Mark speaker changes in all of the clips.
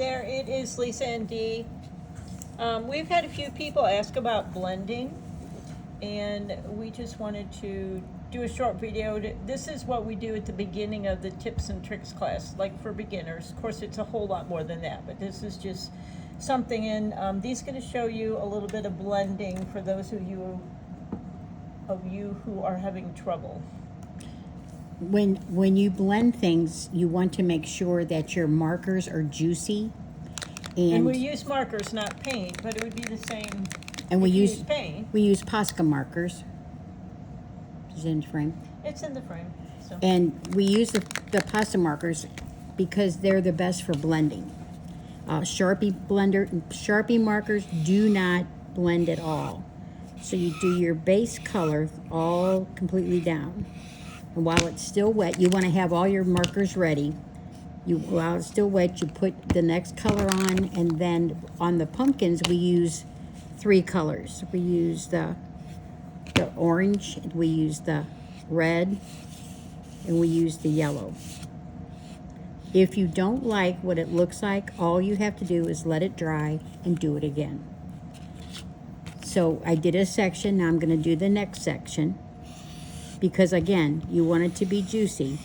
Speaker 1: there, it is Lisa and Dee. We've had a few people ask about blending, and we just wanted to do a short video. This is what we do at the beginning of the tips and tricks class, like for beginners. Of course, it's a whole lot more than that, but this is just something. And Dee's going to show you a little bit of blending for those of you who are having trouble.
Speaker 2: When you blend things, you want to make sure that your markers are juicy.
Speaker 1: And we use markers, not paint, but it would be the same.
Speaker 2: And we use
Speaker 1: paint.
Speaker 2: We use Posca markers. Is it in the frame?
Speaker 1: It's in the frame. So.
Speaker 2: And we use the Posca markers because they're the best for blending. Sharpie markers do not blend at all. So you do your base color all completely down. And while it's still wet, you want to have all your markers ready. While it's still wet, you put the next color on, and then on the pumpkins, we use 3 colors. We use the orange, we use the red, and we use the yellow. If you don't like what it looks like, all you have to do is let it dry and do it again. So I did a section, now I'm going to do the next section, because again, you want it to be juicy.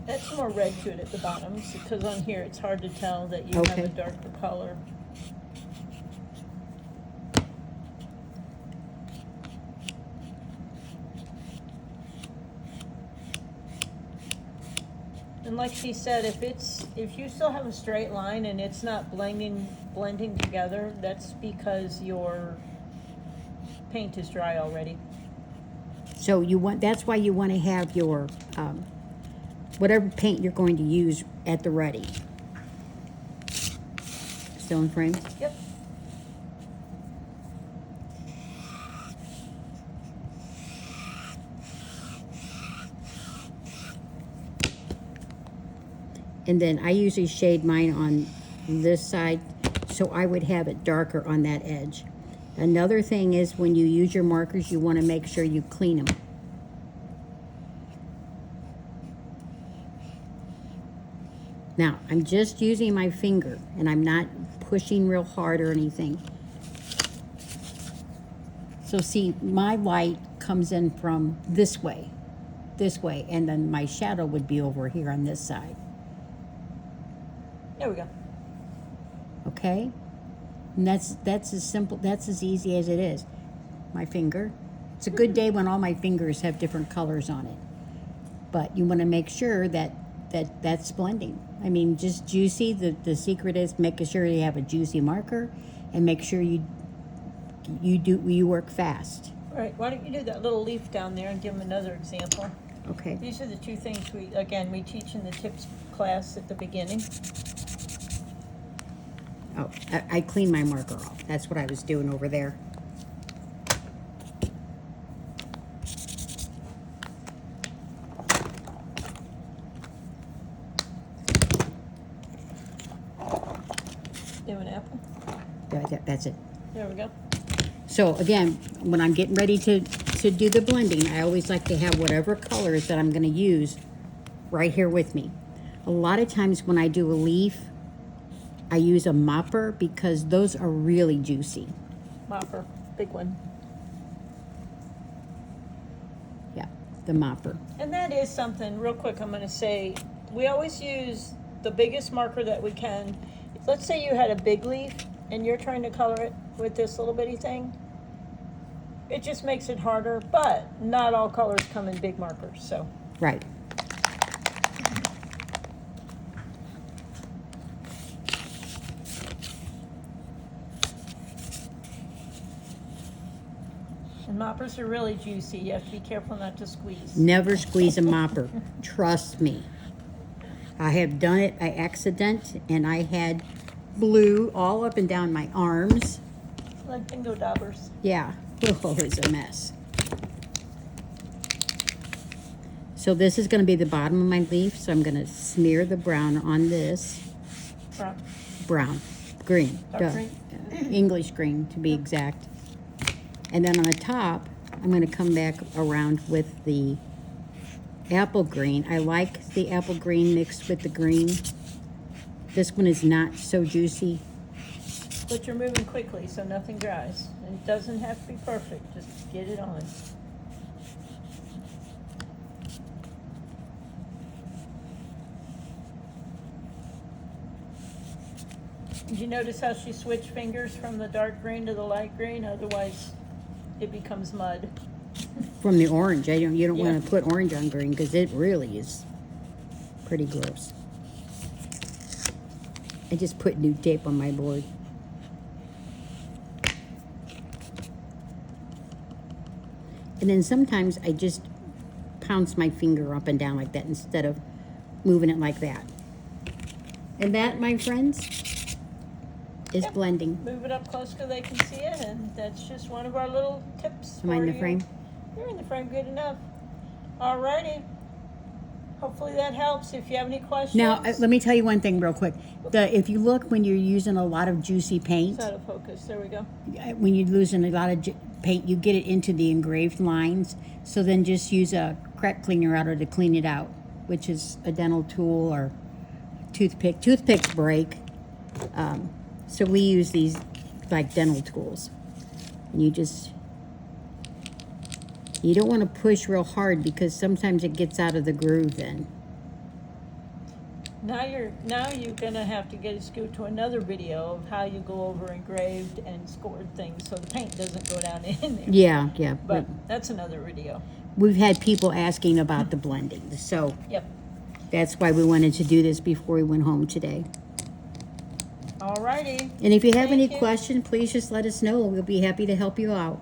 Speaker 1: That's more red to it at the bottom, because on here it's hard to tell that you have a darker color. And like she said, if you still have a straight line and it's not blending together, that's because your paint is dry already.
Speaker 2: So that's why you want to have your whatever paint you're going to use at the ready. Still in frame?
Speaker 1: Yep.
Speaker 2: And then I usually shade mine on this side, so I would have it darker on that edge. Another thing is when you use your markers, you want to make sure you clean them. Now, I'm just using my finger, and I'm not pushing real hard or anything. So see, my light comes in from this way, and then my shadow would be over here on this side.
Speaker 1: There we go.
Speaker 2: Okay? And that's as simple, that's as easy as it is. My finger. It's a good day when all my fingers have different colors on it. But you want to make sure that's blending. I mean, just juicy. The secret is making sure you have a juicy marker, and make sure you work fast.
Speaker 1: All right. Why don't you do that little leaf down there and give them another example?
Speaker 2: Okay.
Speaker 1: These are the two things we teach in the tips class at the beginning.
Speaker 2: Oh, I cleaned my marker off. That's what I was doing over there.
Speaker 1: You have an apple?
Speaker 2: That's it.
Speaker 1: There we go.
Speaker 2: So again, when I'm getting ready to do the blending, I always like to have whatever colors that I'm going to use right here with me. A lot of times when I do a leaf, I use a mopper because those are really juicy.
Speaker 1: Mopper, big one.
Speaker 2: Yeah, the mopper.
Speaker 1: And that is something, real quick, I'm going to say, we always use the biggest marker that we can. Let's say you had a big leaf and you're trying to color it with this little bitty thing. It just makes it harder, but not all colors come in big markers, so.
Speaker 2: Right.
Speaker 1: And moppers are really juicy. You have to be careful not to squeeze.
Speaker 2: Never squeeze a mopper. Trust me. I have done it by accident, and I had blue all up and down my arms.
Speaker 1: Like bingo daubers.
Speaker 2: Yeah. Oh, it was a mess. So this is going to be the bottom of my leaf, so I'm going to smear the brown on this.
Speaker 1: Brown.
Speaker 2: Brown. Green.
Speaker 1: Dark green?
Speaker 2: English green, to be exact. And then on the top, I'm going to come back around with the apple green. I like the apple green mixed with the green. This one is not so juicy.
Speaker 1: But you're moving quickly, so nothing dries. And it doesn't have to be perfect, just get it on. Did you notice how she switched fingers from the dark green to the light green? Otherwise, it becomes mud.
Speaker 2: From the orange, you don't
Speaker 1: Yeah.
Speaker 2: want to put orange on green because it really is pretty gross. I just put new tape on my board. And then sometimes I just pounce my finger up and down like that instead of moving it like that. And that, my friends, is
Speaker 1: Yep.
Speaker 2: blending.
Speaker 1: Move it up close so they can see it, and that's just one of our little tips
Speaker 2: Am I in
Speaker 1: for
Speaker 2: the
Speaker 1: you.
Speaker 2: frame?
Speaker 1: You're in the frame good enough. Alrighty. Hopefully that helps. If you have any questions.
Speaker 2: Now, let me tell you one thing real quick. If you look when you're using a lot of juicy
Speaker 1: It's
Speaker 2: paint,
Speaker 1: out of focus. There we go.
Speaker 2: when you're losing a lot of paint, you get it into the engraved lines. So then just use a crack cleaner outer to clean it out, which is a dental tool or toothpick. Toothpicks break, so we use these like dental tools. And you don't want to push real hard because sometimes it gets out of the groove then.
Speaker 1: Now you're gonna have to get us go to another video of how you go over engraved and scored things so the paint doesn't go down in there.
Speaker 2: Yeah.
Speaker 1: But that's another video.
Speaker 2: We've had people asking about the blending, so
Speaker 1: Yep.
Speaker 2: that's why we wanted to do this before we went home today.
Speaker 1: Alrighty.
Speaker 2: And if you have any
Speaker 1: Thank you.
Speaker 2: questions, please just let us know. We'll be happy to help you out.